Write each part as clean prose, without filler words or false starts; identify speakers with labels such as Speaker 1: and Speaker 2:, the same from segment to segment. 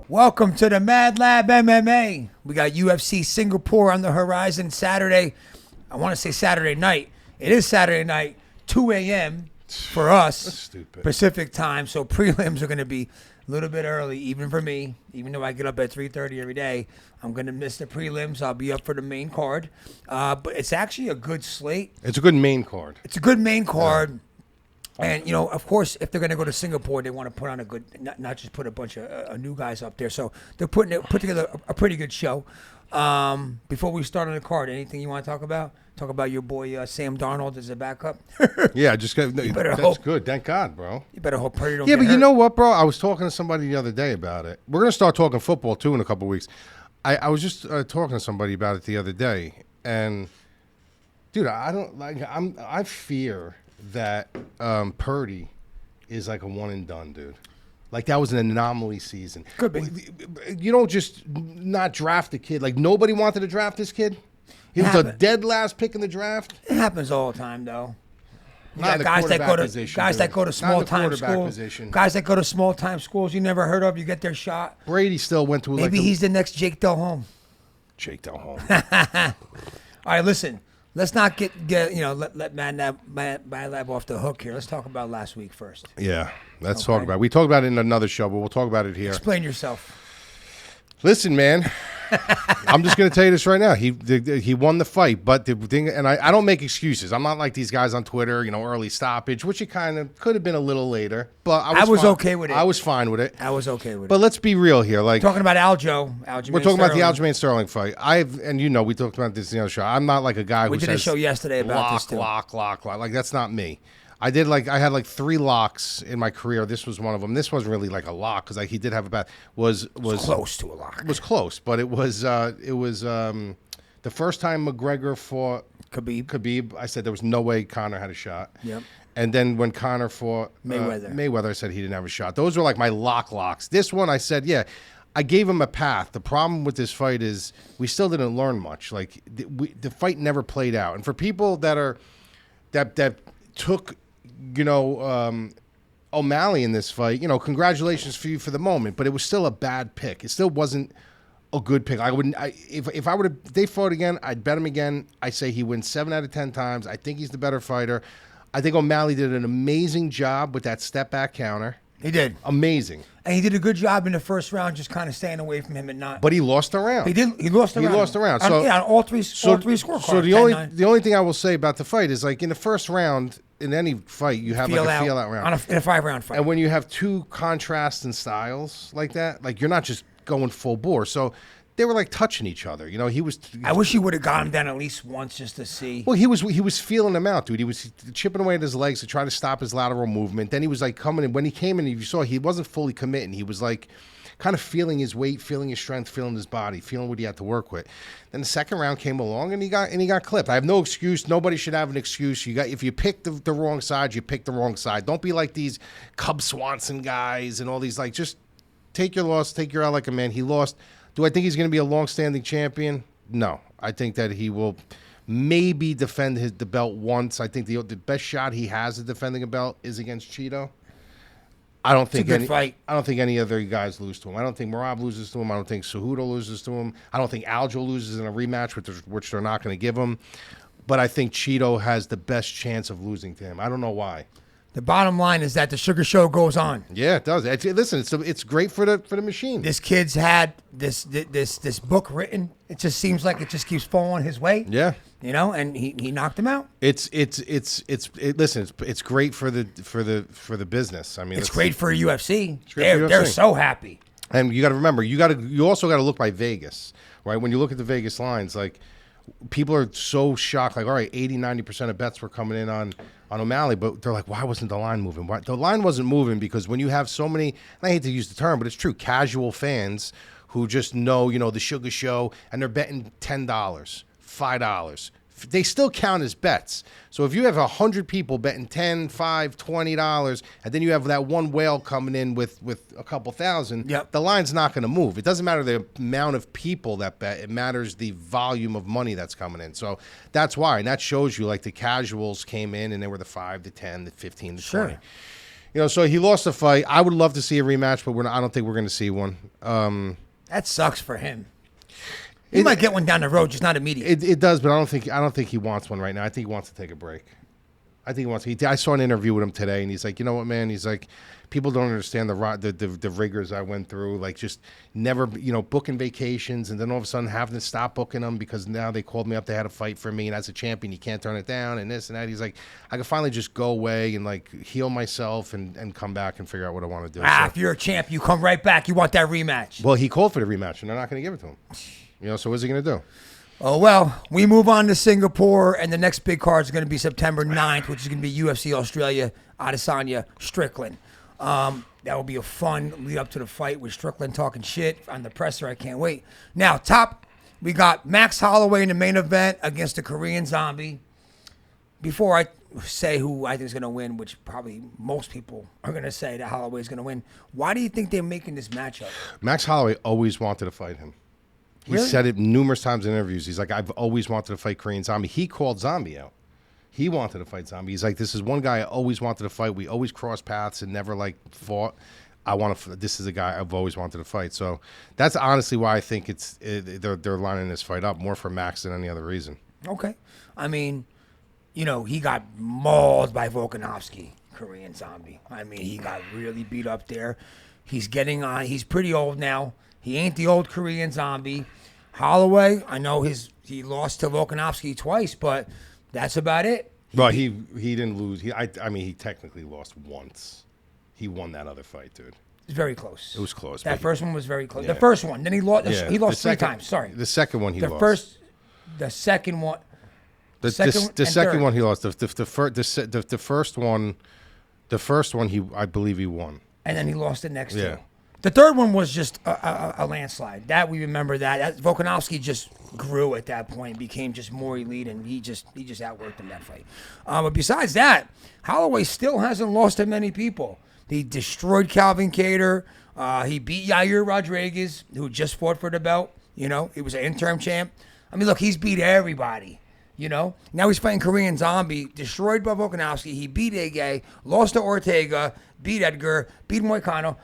Speaker 1: Welcome to the MadLab MMA. We got UFC Singapore on the horizon Saturday. I want to say Saturday night. It is Saturday night, 2 a.m. for us, Pacific time. So prelims are going to be a little bit early, even for me. Even though I get up at 3:30 every day, I'm going to miss the prelims. I'll be up for the main card. But it's actually a good slate.
Speaker 2: It's a good main card.
Speaker 1: It's a good main card. Yeah. And, you know, of course, if they're going to go to Singapore, they want to put on a good, not just put a bunch of new guys up there. So they're put together a pretty good show. Before we start on the card, anything you want to talk about? Talk about your boy Sam Darnold as a backup?
Speaker 2: Yeah, just that's good. Thank God, bro.
Speaker 1: You better hope Purdy don't
Speaker 2: get
Speaker 1: hurt.
Speaker 2: You know what, bro? I was talking to somebody the other day about it. We're going to start talking football, too, in a couple of weeks. I was just talking to somebody about it the other day. And, dude, I fear that Purdy is like a one and done, dude. Like that was an anomaly season.
Speaker 1: Could be.
Speaker 2: You don't just not draft a kid. Like nobody wanted to draft this kid. He was a dead last pick in the draft.
Speaker 1: It happens all the time, though.
Speaker 2: Not
Speaker 1: guys that go to small time schools. Guys that go to small time schools you never heard of. You get their shot.
Speaker 2: Brady still went to
Speaker 1: maybe he's the next Jake Delhomme.
Speaker 2: Jake Delhomme.
Speaker 1: All right, listen. Let's not get let MadLab off the hook here. Let's talk about last week first.
Speaker 2: Yeah, let's talk about it. We talked about it in another show, but we'll talk about it here.
Speaker 1: Explain yourself.
Speaker 2: Listen, man. I'm just going to tell you this right now. He won the fight, but the thing, and I don't make excuses. I'm not like these guys on Twitter, early stoppage, which it kind of could have been a little later. But I was
Speaker 1: okay with it.
Speaker 2: I was fine with it.
Speaker 1: I was okay with it.
Speaker 2: But let's be real here. Like
Speaker 1: talking about Aljo.
Speaker 2: We're talking about the Aljamain Sterling fight. We talked about this in the other show. I'm not like a guy who
Speaker 1: did a show yesterday about this too.
Speaker 2: Lock. Like that's not me. I had like 3 locks in my career. This was one of them. This wasn't really like a lock because he did have a bad was
Speaker 1: close to a lock.
Speaker 2: It was close, but it was the first time McGregor fought Khabib. I said there was no way Conor had a shot.
Speaker 1: Yep.
Speaker 2: And then when Conor fought Mayweather, I said he didn't have a shot. Those were like my locks. This one, I said, yeah, I gave him a path. The problem with this fight is we still didn't learn much. Like the fight never played out. And for people that took O'Malley in this fight, congratulations for you for the moment, but it was still a bad pick. It still wasn't a good pick. If they fought again, I'd bet him again. I say he wins 7 out of 10 times. I think he's the better fighter. I think O'Malley did an amazing job with that step back counter.
Speaker 1: He did.
Speaker 2: Amazing.
Speaker 1: And he did a good job in the first round, just kind of staying away from him and not.
Speaker 2: But he lost the round.
Speaker 1: He did. He lost the round.
Speaker 2: So
Speaker 1: on all three scorecards.
Speaker 2: So the only thing I will say about the fight is like in the first round, in any fight, you have like a feel out round.
Speaker 1: In a 5-round fight.
Speaker 2: And when you have 2 contrasts in styles like that, like you're not just going full bore. So they were like touching each other.
Speaker 1: I wish he would have got him down at least once just to see.
Speaker 2: Well, he was feeling him out, dude. He was chipping away at his legs to try to stop his lateral movement. Then he was like coming in. When he came in, you saw he wasn't fully committing. He was like kind of feeling his weight, feeling his strength, feeling his body, feeling what he had to work with. Then the second round came along and he got clipped. I have no excuse. Nobody should have an excuse. If you pick the wrong side, you pick the wrong side. Don't be like these Cub Swanson guys and all these like just take your loss, take your L like a man. He lost. Do I think he's going to be a long-standing champion? No. I think that he will maybe defend the belt once. I think the best shot he has at defending a belt is against Cheeto. I don't think any other guys lose to him. I don't think Merab loses to him. I don't think Cejudo loses to him. I don't think Aljo loses in a rematch, which they're not going to give him. But I think Cheeto has the best chance of losing to him. I don't know why.
Speaker 1: The bottom line is that the sugar show goes on.
Speaker 2: Yeah, it does. Listen, it's great for the machine.
Speaker 1: This kid's had this book written. It just seems like it just keeps falling his way.
Speaker 2: Yeah,
Speaker 1: and he knocked him out.
Speaker 2: Listen, it's great for the business. I mean,
Speaker 1: it's great for UFC. They're so happy.
Speaker 2: And you got to remember, you also got to look by Vegas, right? When you look at the Vegas lines, like people are so shocked. Like, all right, 80-90% of bets were coming in on O'Malley, but they're like, why wasn't the line moving? The line wasn't moving because when you have so many, and I hate to use the term, but it's true, casual fans who just know, the sugar show, and they're betting $10, $5. They still count as bets. So if you have 100 people betting $10, $5, $20, and then you have that one whale coming in with a couple thousand, the line's not going to move. It doesn't matter the amount of people that bet. It matters the volume of money that's coming in. So that's why. And that shows you, like, the casuals came in, and they were the 5, the 10, the 15, the 20. So he lost the fight. I would love to see a rematch, but I don't think we're going to see one.
Speaker 1: That sucks for him. He might get one down the road, just not immediate.
Speaker 2: It does, but I don't think he wants one right now. I think he wants to take a break. I saw an interview with him today, and he's like, you know what, man? He's like, people don't understand the rigors I went through, like just never, booking vacations, and then all of a sudden having to stop booking them because now they called me up, they had a fight for me, and as a champion, you can't turn it down, and this and that. He's like, I can finally just go away and like heal myself and come back and figure out what I want to do.
Speaker 1: If you're a champ, you come right back. You want that rematch.
Speaker 2: Well, he called for the rematch, and they're not going to give it to him. So what's he going to do?
Speaker 1: Oh, well, we move on to Singapore, and the next big card is going to be September 9th, which is going to be UFC Australia, Adesanya, Strickland. That will be a fun lead up to the fight with Strickland talking shit on the presser. I can't wait. Now, we got Max Holloway in the main event against the Korean Zombie. Before I say who I think is going to win, which probably most people are going to say that Holloway is going to win, why do you think they're making this matchup?
Speaker 2: Max Holloway always wanted to fight him. He said it numerous times in interviews. He's like, I've always wanted to fight Korean Zombie. He called Zombie out. He wanted to fight Zombie. He's like, this is one guy I always wanted to fight. We always crossed paths and never like fought. This is a guy I've always wanted to fight. So that's honestly why I think they're lining this fight up more for Max than any other reason.
Speaker 1: Okay. I mean, he got mauled by Volkanovski, Korean Zombie. I mean, he got really beat up there. He's getting on. He's pretty old now. He ain't the old Korean Zombie. Holloway, I know he lost to Volkanovski twice, but that's about it.
Speaker 2: He didn't lose. He technically lost once. He won that other fight, dude.
Speaker 1: It's very close.
Speaker 2: It was close.
Speaker 1: That first one was very close.
Speaker 2: Yeah.
Speaker 1: The first one. Then he lost.
Speaker 2: Yeah.
Speaker 1: He lost three times. Sorry.
Speaker 2: The second one he lost.
Speaker 1: The second one.
Speaker 2: The second one he lost. The first one I believe he won.
Speaker 1: And then he lost the next two. The third one was just a landslide. That we remember that. Volkanovski just grew at that point, became just more elite, and he just outworked him that fight. But besides that, Holloway still hasn't lost to many people. He destroyed Calvin Kattar. He beat Yair Rodriguez, who just fought for the belt. He was an interim champ. I mean, look, he's beat everybody. Now he's fighting Korean Zombie, destroyed by Volkanovski. He beat Ige, lost to Ortega, beat Edgar, beat Moicano.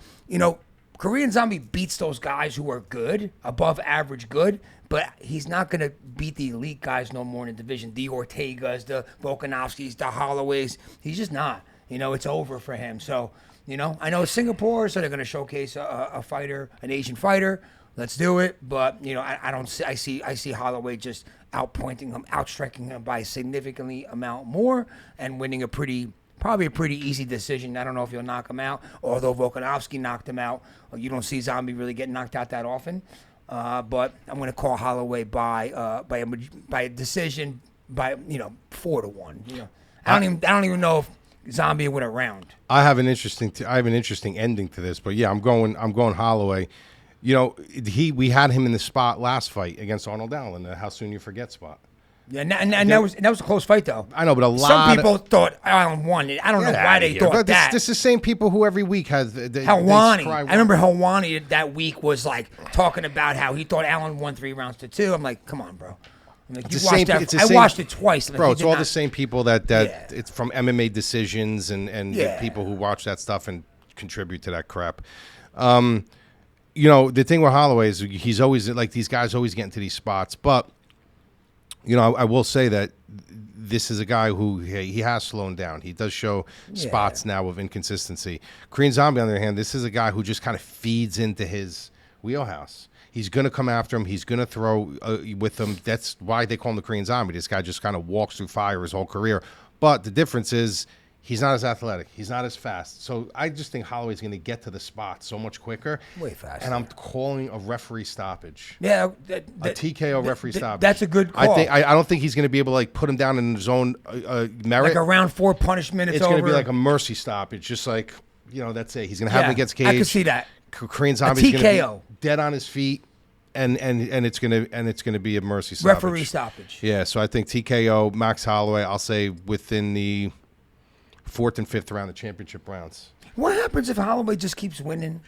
Speaker 1: Korean Zombie beats those guys who are good, above average good, but he's not going to beat the elite guys no more in the division. The Ortegas, the Volkanovskis, the Holloways. He's just not. It's over for him. So, I know it's Singapore, so they're going to showcase a fighter, an Asian fighter. Let's do it. But, I see Holloway just outpointing him, outstriking him by a significantly amount more and winning probably a pretty easy decision. I don't know if he'll knock him out, although Volkanovski knocked him out. You don't see Zombie really get knocked out that often. But I'm going to call Holloway by a decision by 4-1. I don't even know if Zombie went around.
Speaker 2: I have an interesting ending to this, but yeah, I'm going Holloway. We had him in the spot last fight against Arnold Allen, the How Soon You Forget spot.
Speaker 1: Yeah, and that was a close fight though.
Speaker 2: I know, but
Speaker 1: some people thought Allen won it. I don't know why they thought that.
Speaker 2: This is the same people who every week has
Speaker 1: Helwani. I remember Helwani that week was like talking about how he thought Allen won 3 rounds to 2. I'm like, come on, bro. I'm like, I watched it twice.
Speaker 2: Bro, it's all the same people that it's from MMA decisions and the people who watch that stuff and contribute to that crap. The thing with Holloway is he's always like these guys always get into these spots, but. I will say that this is a guy who he has slowed down. He does show spots now of inconsistency. Korean Zombie, on the other hand, this is a guy who just kind of feeds into his wheelhouse. He's going to come after him. He's going to throw with him. That's why they call him the Korean Zombie. This guy just kind of walks through fire his whole career. But the difference is he's not as athletic. He's not as fast. So I just think Holloway's going to get to the spot so much quicker.
Speaker 1: Way faster.
Speaker 2: And I'm calling a referee stoppage.
Speaker 1: Yeah.
Speaker 2: A TKO referee stoppage.
Speaker 1: That's a good call.
Speaker 2: I don't think he's going to be able to put him down in his own merit.
Speaker 1: Like a round 4 punishment.
Speaker 2: It's going to be like a mercy stoppage. Just like, that's it. He's going to have him against Cage.
Speaker 1: I can see that.
Speaker 2: Korean Zombie's going to be dead on his feet. And it's gonna be a mercy stoppage.
Speaker 1: Referee stoppage.
Speaker 2: Yeah, so I think TKO, Max Holloway, I'll say within the 4th and 5th round, the championship rounds.
Speaker 1: What happens if Holloway just keeps winning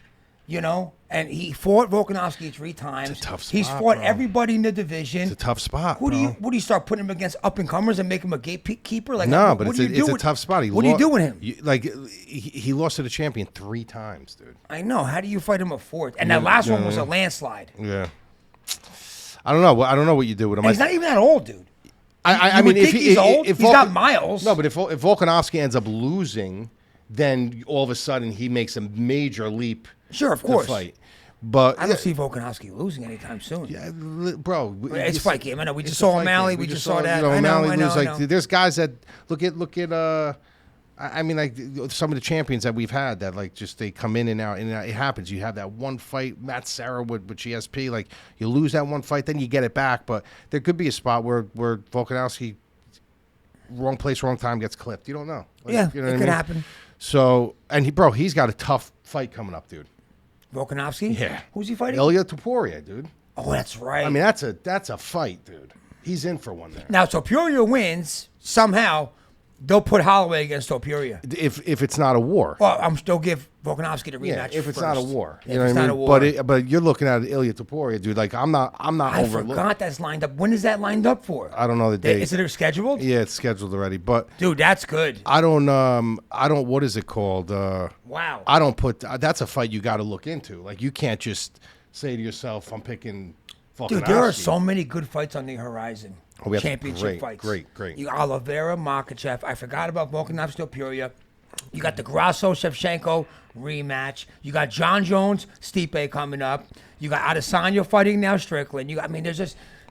Speaker 1: You know, and he fought Volkanovski 3 times.
Speaker 2: It's a tough spot,
Speaker 1: He's fought
Speaker 2: bro.
Speaker 1: everybody in the division.
Speaker 2: It's a tough spot.
Speaker 1: Who do
Speaker 2: bro.
Speaker 1: you start putting him against up and comers and make him a gatekeeper? Like
Speaker 2: No,
Speaker 1: what
Speaker 2: but
Speaker 1: do you
Speaker 2: it's
Speaker 1: do
Speaker 2: a
Speaker 1: with-
Speaker 2: tough spot.
Speaker 1: What do you do with him?
Speaker 2: He lost to the champion 3 times, dude.
Speaker 1: I know. How do you fight him a 4th? And that last one was a landslide.
Speaker 2: Yeah. I don't know. I don't know what you do with him.
Speaker 1: And he's not even that old, dude.
Speaker 2: I
Speaker 1: You
Speaker 2: mean,
Speaker 1: would
Speaker 2: if
Speaker 1: think he's old. He's got miles.
Speaker 2: No, but if Volkanovski ends up losing, then all of a sudden he makes a major leap.
Speaker 1: Sure, of
Speaker 2: to
Speaker 1: course.
Speaker 2: fight. But
Speaker 1: I don't see Volkanovski losing anytime soon.
Speaker 2: yeah, bro,
Speaker 1: It's fight game. I know. We just saw O'Malley. We just saw that.
Speaker 2: You know,
Speaker 1: I know.
Speaker 2: O'Malley
Speaker 1: I know.
Speaker 2: lose,
Speaker 1: I
Speaker 2: like,
Speaker 1: know.
Speaker 2: there's guys that look at. I mean, like some of the champions that we've had that like just they come in and out, and it happens. You have that one fight, Matt Serra with GSP. Like you lose that one fight, then you get it back. But there could be a spot where Volkanovski, wrong place, wrong time, gets clipped. You don't know. Like,
Speaker 1: Yeah,
Speaker 2: you know
Speaker 1: it
Speaker 2: what I
Speaker 1: could
Speaker 2: mean?
Speaker 1: happen.
Speaker 2: So, and he's got a tough fight coming up, dude.
Speaker 1: Volkanovski?
Speaker 2: Yeah.
Speaker 1: Who's he fighting?
Speaker 2: Ilya Topuria, dude.
Speaker 1: Oh, that's right.
Speaker 2: I mean, that's a fight, dude. He's in for one there.
Speaker 1: Now, Topuria wins somehow. They'll put Holloway against Topuria.
Speaker 2: If it's not a war.
Speaker 1: Well, I'm still give Volkanovski the rematch.
Speaker 2: Yeah, if it's not a war,
Speaker 1: If
Speaker 2: you know
Speaker 1: it's
Speaker 2: what I
Speaker 1: not
Speaker 2: mean.
Speaker 1: a war.
Speaker 2: But you're looking at Ilya Topuria, dude. Like I'm not
Speaker 1: I forgot that's lined up. When is that lined up for?
Speaker 2: I don't know the date.
Speaker 1: Is it scheduled?
Speaker 2: Yeah, it's scheduled already. But
Speaker 1: Dude, that's good.
Speaker 2: I don't. What is it called?
Speaker 1: Wow.
Speaker 2: I don't put. That's a fight you got to look into. Like you can't just say to yourself, "I'm picking."
Speaker 1: Dude, there are so many good fights on the horizon.
Speaker 2: Oh, we have
Speaker 1: Championship fights.
Speaker 2: Great.
Speaker 1: You got Oliveira, Makhachev. I forgot about Volkanovski, Topuria. You got the Grasso Shevchenko rematch. You got John Jones, Stipe coming up. You got Adesanya fighting now Strickland.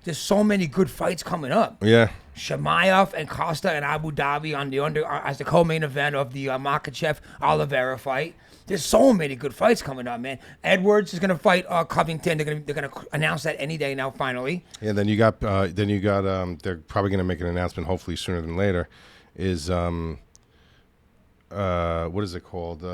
Speaker 1: There's so many good fights coming up.
Speaker 2: Yeah.
Speaker 1: Shemaev and Costa and Abu Dhabi on the as the co-main event of the Makhachev Oliveira fight. There's so many good fights coming up, man. Edwards is gonna fight Covington. They're gonna announce that any day now. Finally.
Speaker 2: Yeah. Then you got. They're probably gonna make an announcement, hopefully sooner than later. Is what is it called?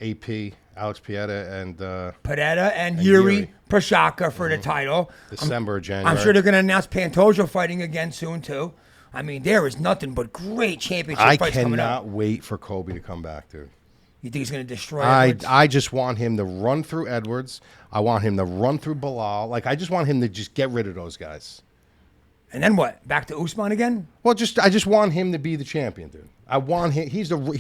Speaker 2: AP Alex Pieta and
Speaker 1: Peretta and Yuri Prochazka for the title.
Speaker 2: December, January.
Speaker 1: I'm sure they're going to announce Pantoja fighting again soon, too. I mean, there is nothing but great championship
Speaker 2: I
Speaker 1: fights coming up.
Speaker 2: cannot wait for Kobe to come back, dude.
Speaker 1: You think he's going to destroy Edwards?
Speaker 2: I just want him to run through Edwards. I want him to run through Bilal. Like, I just want him to just get rid of those guys.
Speaker 1: And then what? Back to Usman again?
Speaker 2: Well, I just want him to be the champion, dude. I want him.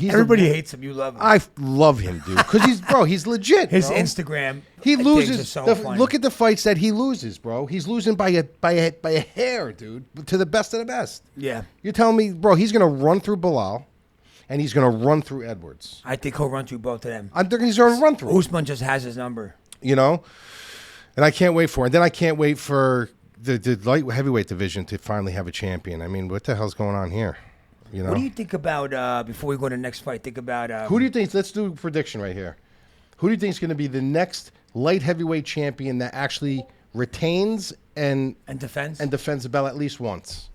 Speaker 1: Everybody hates him. You love him.
Speaker 2: I love him, dude, because he's legit.
Speaker 1: His
Speaker 2: bro.
Speaker 1: Instagram.
Speaker 2: He
Speaker 1: things
Speaker 2: loses.
Speaker 1: are so funny.
Speaker 2: Look at the fights that he loses, bro. He's losing by a hair, dude, to the best of the best.
Speaker 1: Yeah.
Speaker 2: You're telling me, bro, he's gonna run through Bilal, and he's gonna run through Edwards.
Speaker 1: I think he'll run through both of them.
Speaker 2: I think he's gonna run through.
Speaker 1: Usman just has his number.
Speaker 2: You know, and I can't wait for it. And then I can't wait for the light heavyweight division to finally have a champion. I mean, what the hell's going on here? You know.
Speaker 1: What do you think about, before we go to the next fight, think about...
Speaker 2: Who do you think, let's do a prediction right here. Who do you think is going to be the next light heavyweight champion that actually retains and
Speaker 1: defends
Speaker 2: the belt at least once?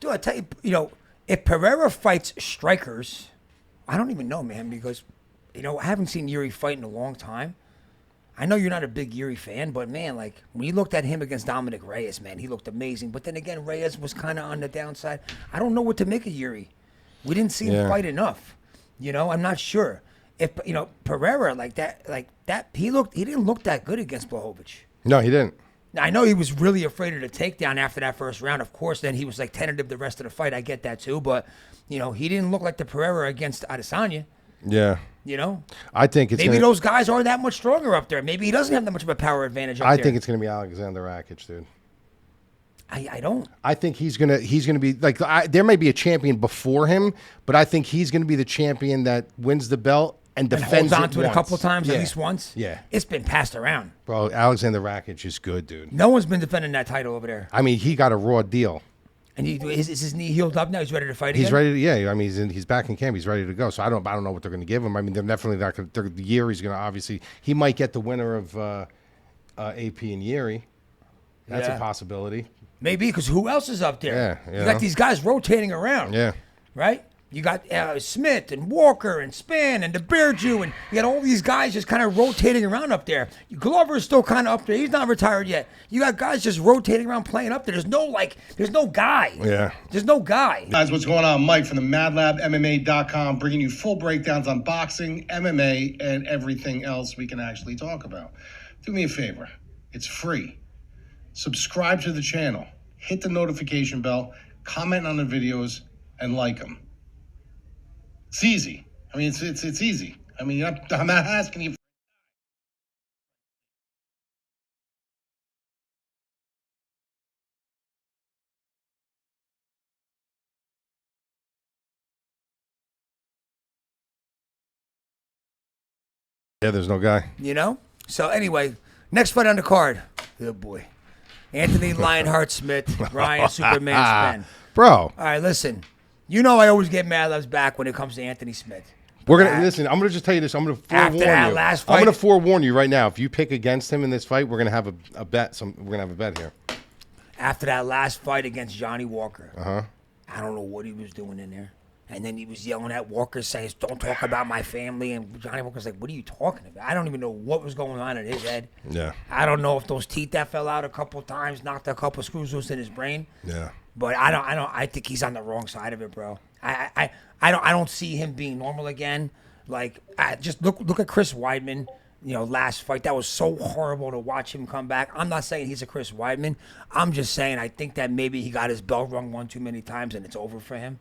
Speaker 1: Dude, I tell you, if Pereira fights strikers, I don't even know, man, because, I haven't seen Yuri fight in a long time. I know you're not a big Yuri fan, but, man, like, when you looked at him against Dominic Reyes, man, he looked amazing. But then again, Reyes was kind of on the downside. I don't know what to make of Yuri. We didn't see him fight enough. I'm not sure. If, Pereira, he didn't look that good against Blachowicz.
Speaker 2: No, he didn't.
Speaker 1: I know he was really afraid of the takedown after that first round. Of course, then he was, tentative the rest of the fight. I get that, too. But, he didn't look like the Pereira against Adesanya.
Speaker 2: Yeah. I think it's
Speaker 1: maybe those guys are that much stronger up there. Maybe he doesn't have that much of a power advantage up there.
Speaker 2: I think it's going to be Alexander Rakic, dude.
Speaker 1: I don't.
Speaker 2: I think he's gonna be like there may be a champion before him, but I think he's going to be the champion that wins the belt and defends
Speaker 1: holds on
Speaker 2: it
Speaker 1: to it
Speaker 2: once.
Speaker 1: a couple of times, at least once.
Speaker 2: Yeah,
Speaker 1: it's been passed around.
Speaker 2: Bro, Alexander Rakic is good, dude.
Speaker 1: No one's been defending that title over there.
Speaker 2: I mean, he got a raw deal.
Speaker 1: And is his knee healed up now? He's ready to fight again?
Speaker 2: He's ready to, yeah. I mean, he's back in camp. He's ready to go. So I don't know what they're going to give him. I mean, they're definitely not going to. The year he's going to obviously. He might get the winner of AP and Yuri. That's a possibility.
Speaker 1: Maybe, because who else is up there?
Speaker 2: Yeah,
Speaker 1: you got these guys rotating around.
Speaker 2: Yeah.
Speaker 1: Right? You got Smith and Walker and Span and the Bear Jew, and you got all these guys just kind of rotating around up there. Glover's still kind of up there. He's not retired yet. You got guys just rotating around playing up there. There's no guy.
Speaker 2: Yeah.
Speaker 1: There's no guy.
Speaker 3: Guys, what's going on? Mike from the MadLabmma.com, bringing you full breakdowns on boxing, MMA, and everything else we can actually talk about. Do me a favor. It's free. Subscribe to the channel. Hit the notification bell. Comment on the videos and like them. It's easy. I mean, it's easy. I mean, I'm not asking you.
Speaker 2: Yeah, there's no guy.
Speaker 1: You know? So anyway, next fight on the card. Oh boy. Anthony Lionheart Smith, Ryan Superman Spen.
Speaker 2: Bro.
Speaker 1: All right, listen. You know I always get MadLabs back when it comes to Anthony Smith.
Speaker 2: We're gonna listen. I'm gonna just tell you this. I'm gonna forewarn you.
Speaker 1: Last fight,
Speaker 2: I'm gonna forewarn you right now. If you pick against him in this fight, we're gonna have a bet. We're gonna have a bet here.
Speaker 1: After that last fight against Johnny Walker,
Speaker 2: Uh-huh.
Speaker 1: I don't know what he was doing in there. And then he was yelling at Walker, saying, "Don't talk about my family." And Johnny Walker's like, "What are you talking about?" I don't even know what was going on in his head.
Speaker 2: Yeah.
Speaker 1: I don't know if those teeth that fell out a couple times knocked a couple screws loose in his brain.
Speaker 2: Yeah.
Speaker 1: But I think he's on the wrong side of it, bro. I don't see him being normal again. Like, just look at Chris Weidman. You know, last fight, that was so horrible to watch him come back. I'm not saying he's a Chris Weidman. I'm just saying I think that maybe he got his bell rung one too many times and it's over for him.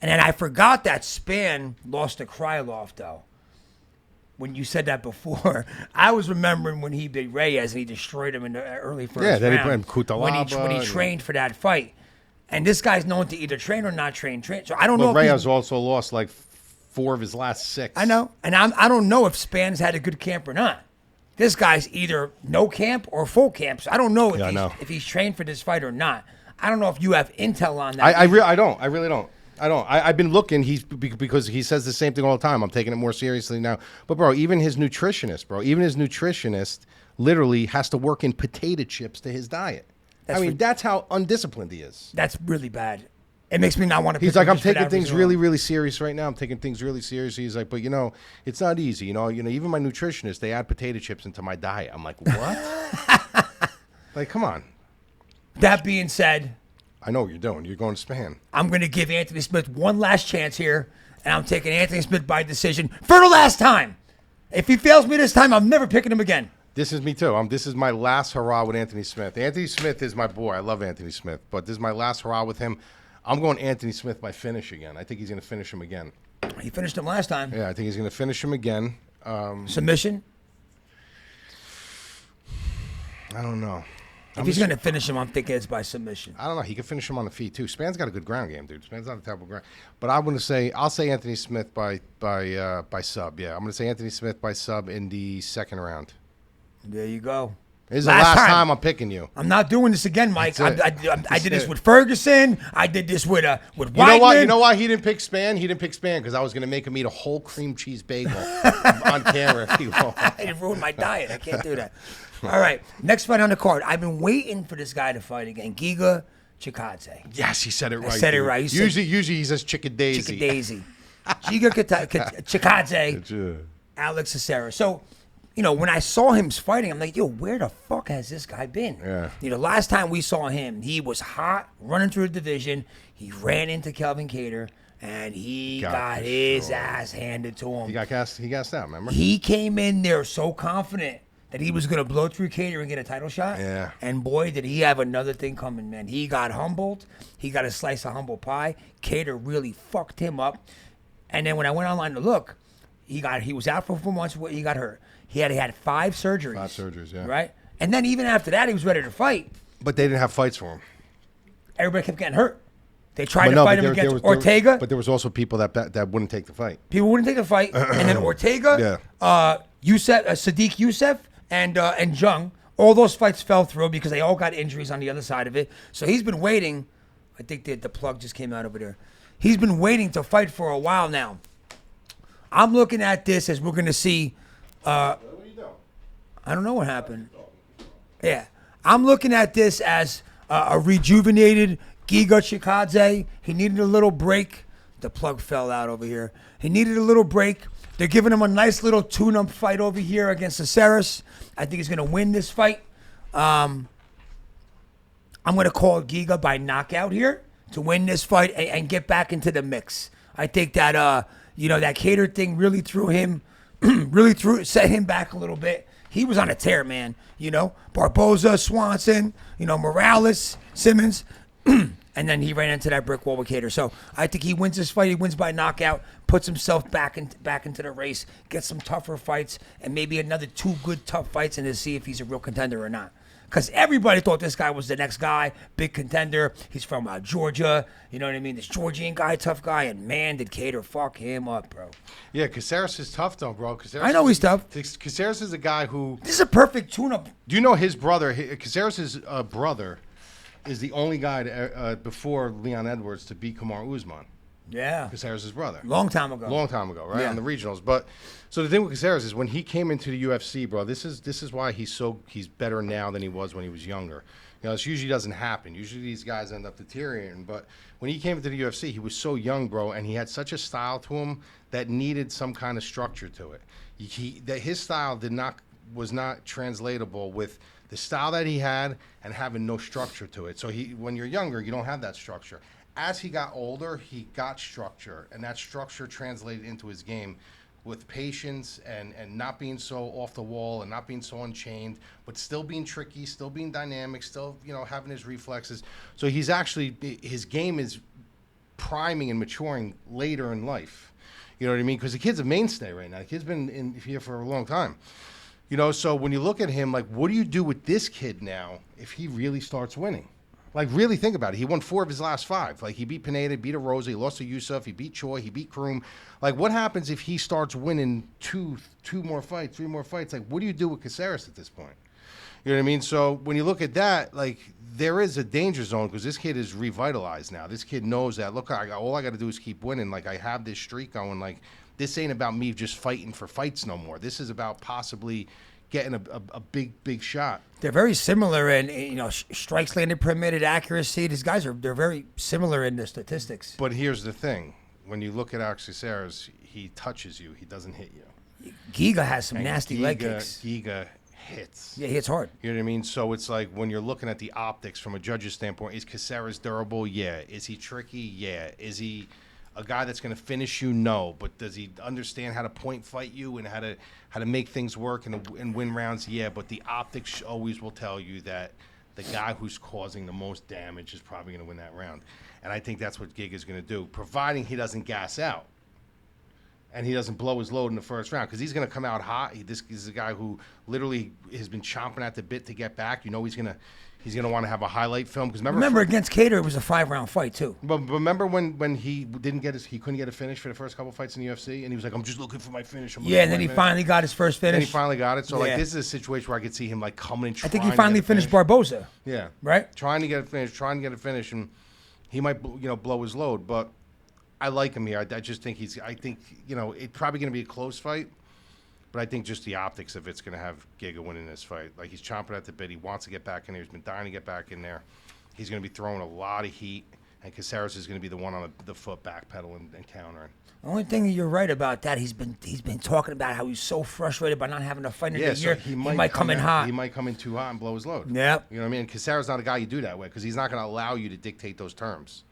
Speaker 1: And then I forgot that Span lost to Krylov, though. When you said that before, I was remembering when he beat Reyes and he destroyed him in the early first round.
Speaker 2: Yeah, then he put him Kutalaba.
Speaker 1: When he trained for that fight. And this guy's known to either train or not train. So I don't know if
Speaker 2: Reyes also lost like 4 of his last 6.
Speaker 1: I know. And I don't know if Span's had a good camp or not. This guy's either no camp or full camp. So I don't know if he's trained for this fight or not. I don't know if you have intel on that.
Speaker 2: I really don't. I've been looking. Because he says the same thing all the time. I'm taking it more seriously now. But bro, even his nutritionist, literally has to work in potato chips to his diet. That's how undisciplined he is.
Speaker 1: That's really bad. It makes me not want to.
Speaker 2: He's like, I'm taking things really, really serious right now. I'm taking things really seriously. He's like, but it's not easy. Even my nutritionist, they add potato chips into my diet. I'm like, what? Like, come on.
Speaker 1: That being said,
Speaker 2: I know what you're doing. You're going to Span.
Speaker 1: I'm going to give Anthony Smith one last chance here, and I'm taking Anthony Smith by decision for the last time. If he fails me this time, I'm never picking him again.
Speaker 2: This is me too. This is my last hurrah with Anthony Smith. Anthony Smith is my boy. I love Anthony Smith, but this is my last hurrah with him. I'm going Anthony Smith by finish again. I think he's going to finish him again.
Speaker 1: He finished him last time.
Speaker 2: Yeah, I think he's going to finish him again.
Speaker 1: Submission?
Speaker 2: I don't know.
Speaker 1: If he's going to finish him, I'm thinking it's by submission.
Speaker 2: I don't know. He can finish him on the feet too. Span's got a good ground game, dude. Span's not a terrible ground. But I'll say Anthony Smith by sub. Yeah, I'm going to say Anthony Smith by sub in the second round.
Speaker 1: There you go.
Speaker 2: This is the last time I'm picking you.
Speaker 1: I'm not doing this again, Mike. I did this with Ferguson. I did this with Weidman.
Speaker 2: You know why he didn't pick Span? He didn't pick Span because I was going to make him eat a whole cream cheese bagel on camera.
Speaker 1: It ruined my diet. I can't do that. All right, next fight on the card. I've been waiting for this guy to fight again. Giga Chikadze.
Speaker 2: Yes, he said it right.
Speaker 1: I said it right.
Speaker 2: Usually he says Chickadaisy.
Speaker 1: Chickadaisy. Giga Chikadze. Alex Cesaro. So, when I saw him fighting, I'm like, yo, where the fuck has this guy been?
Speaker 2: Yeah.
Speaker 1: Last time we saw him, he was hot, running through the division. He ran into Kelvin Cater, and he got his ass handed to him.
Speaker 2: He got gassed out, remember?
Speaker 1: He came in there so confident that he was going to blow through Cater and get a title shot.
Speaker 2: Yeah.
Speaker 1: And boy, did he have another thing coming, man. He got humbled. He got a slice of humble pie. Cater really fucked him up. And then when I went online to look, he was out for 4 months. He got hurt. He had 5 surgeries.
Speaker 2: 5 surgeries, yeah.
Speaker 1: Right? And then even after that, he was ready to fight.
Speaker 2: But they didn't have fights for him.
Speaker 1: Everybody kept getting hurt. They tried to fight him against Ortega.
Speaker 2: But there was also people that wouldn't take the fight.
Speaker 1: People wouldn't take the fight. And then Ortega, Sadiq Youssef, and Jung, all those fights fell through because they all got injuries on the other side of it. So he's been waiting. I think the plug just came out over there. He's been waiting to fight for a while now. I'm looking at this as we're going to see. I don't know what happened. Yeah. I'm looking at this as a rejuvenated Giga Chikadze. He needed a little break The plug fell out over here. He needed a little break. They're giving him a nice little tune-up fight over here against Caceres. I think he's going to win this fight. I'm going to call Giga by knockout here to win this fight and get back into the mix. I think that, that Cater thing really set him back a little bit. He was on a tear, man. Barboza, Swanson, Morales, Simmons. And then he ran into that brick wall with Cater. So I think he wins this fight. He wins by knockout, puts himself back into the race, gets some tougher fights, and maybe another 2 good tough fights, and to see if he's a real contender or not. Because everybody thought this guy was the next guy, big contender. He's from Georgia. You know what I mean? This Georgian guy, tough guy. And man, did Cater fuck him up, bro.
Speaker 2: Yeah, Caceres is tough, though, bro.
Speaker 1: I know he's tough.
Speaker 2: Caceres is a guy who...
Speaker 1: This is a perfect tune-up.
Speaker 2: Do you know his brother? Caceres' brother is the only guy before Leon Edwards to beat Kamar Usman.
Speaker 1: Yeah.
Speaker 2: Caceres' brother.
Speaker 1: Long time ago,
Speaker 2: right?
Speaker 1: Yeah.
Speaker 2: On the regionals. But so the thing with Caceres is when he came into the UFC, bro, this is why he's better now than he was when he was younger. This usually doesn't happen. Usually these guys end up deteriorating. But when he came into the UFC, he was so young, bro, and he had such a style to him that needed some kind of structure to it. His style was not translatable with the style that he had and having no structure to it. So when you're younger, you don't have that structure. As he got older, he got structure, and that structure translated into his game with patience and not being so off the wall and not being so unchained, but still being tricky, still being dynamic, still having his reflexes. So his game is priming and maturing later in life. You know what I mean? Because the kid's a mainstay right now. The kid's been here for a long time. So when you look at him, like, what do you do with this kid now if he really starts winning? Like, really think about it. He won 4 of his last 5. Like, he beat Pineda, beat Arosa, he lost to Yusuf, he beat Choi, he beat Kroom. Like, what happens if he starts winning 2 more fights, 3 more fights? Like, what do you do with Caceres at this point? You know what I mean? So when you look at that, like, there is a danger zone because this kid is revitalized now. This kid knows that, look, all I got to do is keep winning. Like, I have this streak going. Like, this ain't about me just fighting for fights no more. This is about possibly getting a big shot. They're
Speaker 1: very similar in strikes landed per minute, accuracy. These guys they're very similar in the statistics.
Speaker 2: But here's the thing: when you look at Alex Caceres, he touches you. He doesn't hit you.
Speaker 1: Giga has some nasty leg kicks.
Speaker 2: Giga hits.
Speaker 1: Yeah, he hits hard.
Speaker 2: You know what I mean? So it's like when you're looking at the optics from a judge's standpoint, is Caceres durable? Yeah. Is he tricky? Yeah. Is he a guy that's going to finish you? No. But does he understand how to point fight you and how to make things work and win rounds? Yeah. But the optics always will tell you that the guy who's causing the most damage is probably going to win that round. And I think that's what Giga's going to do, providing he doesn't gas out and he doesn't blow his load in the first round, because he's going to come out hot. This is a guy who literally has been chomping at the bit to get back. He's going to want to have a highlight film. Because
Speaker 1: remember against Cater, it was a 5-round fight too.
Speaker 2: But remember when he couldn't get a finish for the first couple fights in the UFC, and he was like, I'm just looking for my finish.
Speaker 1: Yeah, and then he finally got his first finish.
Speaker 2: And he finally got it. So like, this is a situation where I could see him like coming and trying.
Speaker 1: I think he finally finished Barboza.
Speaker 2: Yeah.
Speaker 1: Right.
Speaker 2: Trying to get a finish, and he might blow his load. But I like him here. I just think it's probably going to be a close fight. But I think just the optics of it's going to have Giga winning this fight. Like, he's chomping at the bit. He wants to get back in there. He's been dying to get back in there. He's going to be throwing a lot of heat, and Caceres is going to be the one on the foot backpedaling and countering.
Speaker 1: The only thing you're right about that, he's been talking about how he's so frustrated by not having a fight in the year.
Speaker 2: He
Speaker 1: might come in hot.
Speaker 2: He might come in too hot and blow his load.
Speaker 1: Yep.
Speaker 2: You know what I mean? Caceres not a guy you do that with, because he's not going to allow you to dictate those terms.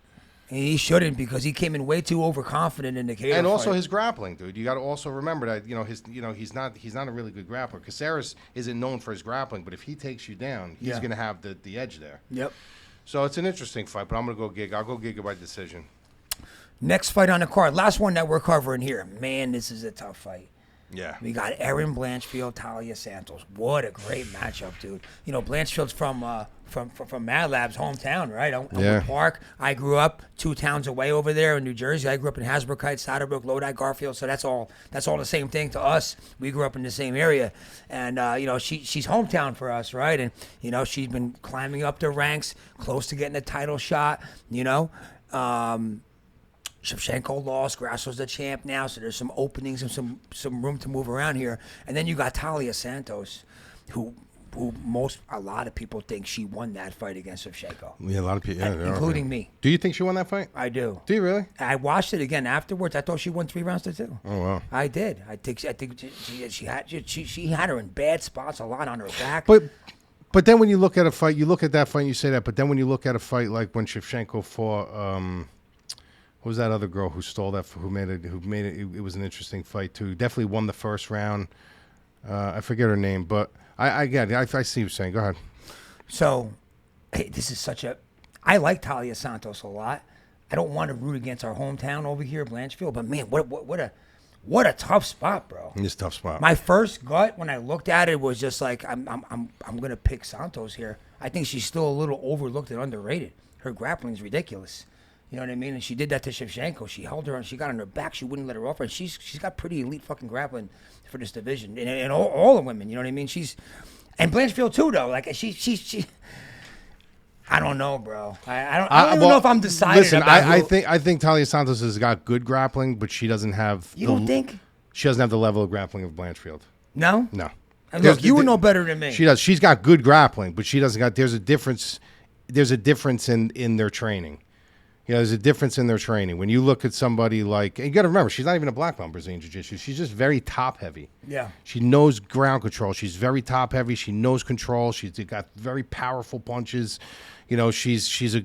Speaker 1: He shouldn't, because he came in way too overconfident in the Cater
Speaker 2: and also
Speaker 1: fight.
Speaker 2: His grappling, dude. You got to also remember that he's not a really good grappler. Caceres isn't known for his grappling, but if he takes you down, he's going to have the edge there.
Speaker 1: Yep.
Speaker 2: So it's an interesting fight, but I'm going to go Giga. I'll go Giga by decision.
Speaker 1: Next fight on the card, last one that we're covering here. Man, this is a tough fight.
Speaker 2: Yeah.
Speaker 1: We got Erin Blanchfield, Talia Santos. What a great matchup, dude. Blanchfield's from MadLab's hometown, right? Oakland Park. I grew up 2 towns away over there in New Jersey. I grew up in Hasbrook Heights, Saddlebrook, Lodi, Garfield. So that's all the same thing to us. We grew up in the same area, and she's hometown for us, right? And she's been climbing up the ranks, close to getting a title shot. Shevchenko lost. Grasso's the champ now, so there's some openings and some room to move around here. And then you got Talia Santos, who a lot of people think she won that fight against Shevchenko.
Speaker 2: Yeah, a lot of people,
Speaker 1: including me.
Speaker 2: Do you think she won that fight?
Speaker 1: I do.
Speaker 2: Do you really?
Speaker 1: I watched it again afterwards. I thought she won 3 rounds to 2.
Speaker 2: Oh wow.
Speaker 1: I did. I think she had her in bad spots, a lot on her back.
Speaker 2: But then when you look at a fight, you look at that fight and you say that. But then when you look at a fight like when Shevchenko fought, what was that other girl who stole that? Who made it? It was an interesting fight too. Definitely won the first round. I forget her name, but I get it. I see what you're saying. Go ahead.
Speaker 1: So, hey, this is I like Talia Santos a lot. I don't want to root against our hometown over here, Blanchfield, but man, what a tough spot, bro.
Speaker 2: It's a tough spot.
Speaker 1: My first gut when I looked at it was just like I'm gonna pick Santos here. I think she's still a little overlooked and underrated. Her grappling's ridiculous. You know what I mean? And she did that to Shevchenko. She held her and she got on her back. She wouldn't let her off her. And she's got pretty elite fucking grappling for this division. And all the women, you know what I mean? And Blanchfield too, though. Like she I don't know, bro. I don't even know if I'm decided.
Speaker 2: Listen,
Speaker 1: about
Speaker 2: I think Talia Santos has got good grappling, but she doesn't have.
Speaker 1: You don't think?
Speaker 2: She doesn't have the level of grappling of Blanchfield.
Speaker 1: No.
Speaker 2: No.
Speaker 1: And look, you would know better than me.
Speaker 2: She does. She's got good grappling, but she doesn't got. There's a difference. There's a difference in their training. You know, there's a difference in their training. When you look at somebody like, you got to remember, she's not even a black belt in Brazilian Jiu-Jitsu. She's just very top heavy.
Speaker 1: Yeah.
Speaker 2: She knows ground control. She's very top heavy. She knows control. She's got very powerful punches. You know, she's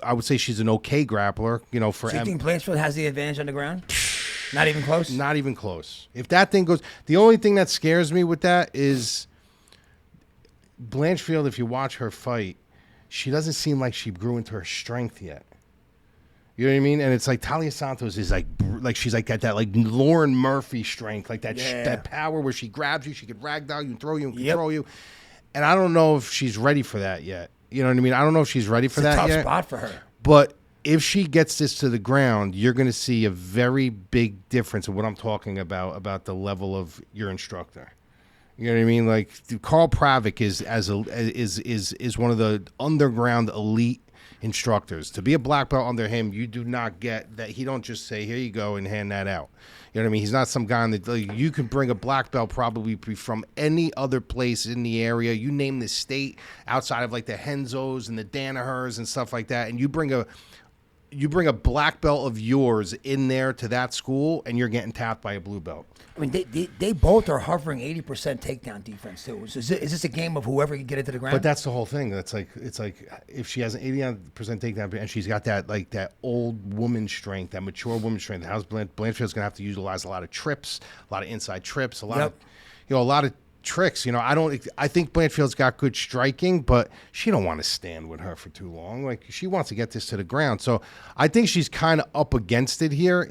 Speaker 2: I would say she's an okay grappler. You know, for.
Speaker 1: Do you think Blanchfield has the advantage on the ground? Not even close.
Speaker 2: Not even close. If that thing goes, the only thing that scares me with that is Blanchfield. If you watch her fight, she doesn't seem like she grew into her strength yet. You know what I mean? And it's like Talia Santos is like she's like got that like Lauren Murphy strength, like that that power where she grabs you, she could ragdoll you and throw you and control you. And I don't know if she's ready for that yet. You know what I mean? I don't know if she's ready for that yet.
Speaker 1: It's a tough spot for her.
Speaker 2: But if she gets this to the ground, you're going to see a very big difference in what I'm talking about the level of your instructor. You know what I mean? Like Carl Pravik is one of the underground elite instructors. To be a black belt under him, you do not get that. He don't just say, here you go, and hand that out. You know what I mean? He's not some guy that like, you can bring a black belt probably from any other place in the area. You name the state outside of like the Henzos and the Danahers and stuff like that, and you bring a black belt of yours in there to that school, and you're getting tapped by a blue belt.
Speaker 1: I mean, they both are hovering 80% takedown defense too. Is this a game of whoever can get it to the ground?
Speaker 2: But that's the whole thing. It's like if she has an 80% takedown and she's got that old woman strength, that mature woman strength. How's Blanchfield's gonna have to utilize a lot of trips, a lot of inside trips, a lot of tricks. You know, I think Blanchfield's got good striking, but she don't want to stand with her for too long. Like she wants to get this to the ground. So I think she's kind of up against it here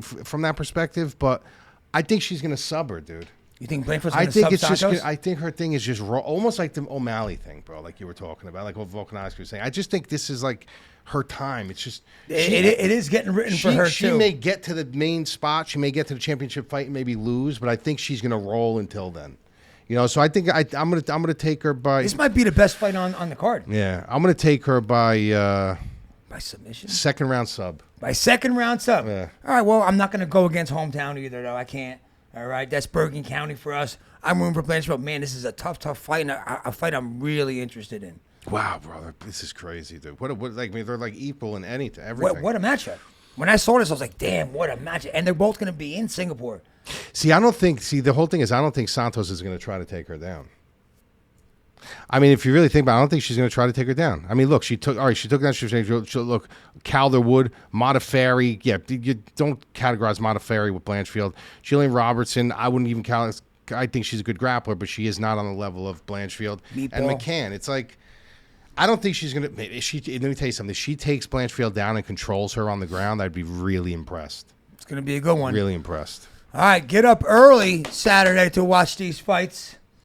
Speaker 2: from that perspective, but. I think she's going to sub her, dude.
Speaker 1: You think Blanchfield's going to sub Santos?
Speaker 2: I think her thing is just raw, almost like the O'Malley thing, bro, like you were talking about, like what Volkanovski was saying. I just think this is like her time. It's just...
Speaker 1: It is getting written for her, too.
Speaker 2: She may get to the main spot. She may get to the championship fight and maybe lose, but I think she's going to roll until then. You know, so I think I'm gonna take her by...
Speaker 1: This might be the best fight on the card.
Speaker 2: Yeah, I'm going to take her by...
Speaker 1: by submission?
Speaker 2: Second round sub.
Speaker 1: By second round sub.
Speaker 2: Yeah.
Speaker 1: All right, well, I'm not going to go against hometown either, though. I can't. All right, that's Bergen County for us. I'm rooting for Blanchfield. Man, this is a tough fight, and a fight I'm really interested in.
Speaker 2: Wow, brother, this is crazy, dude. What like, I mean, they're like equal in everything.
Speaker 1: What a matchup. When I saw this, I was like, damn, what a matchup. And they're both going to be in Singapore.
Speaker 2: See, the whole thing is I don't think Santos is going to try to take her down. I mean, if you really think about it, I don't think she's going to try to take her down. I mean, look, she took down look, Calderwood, Modafferi. Yeah, you don't categorize Modafferi with Blanchfield. Jillian Robertson, I wouldn't even count. I think she's a good grappler, but she is not on the level of Blanchfield. And McCann. It's like, I don't think she's going to. Let me tell you something. If she takes Blanchfield down and controls her on the ground, I'd be really impressed.
Speaker 1: It's going to be a good one.
Speaker 2: Really impressed.
Speaker 1: All right, get up early Saturday to watch these fights.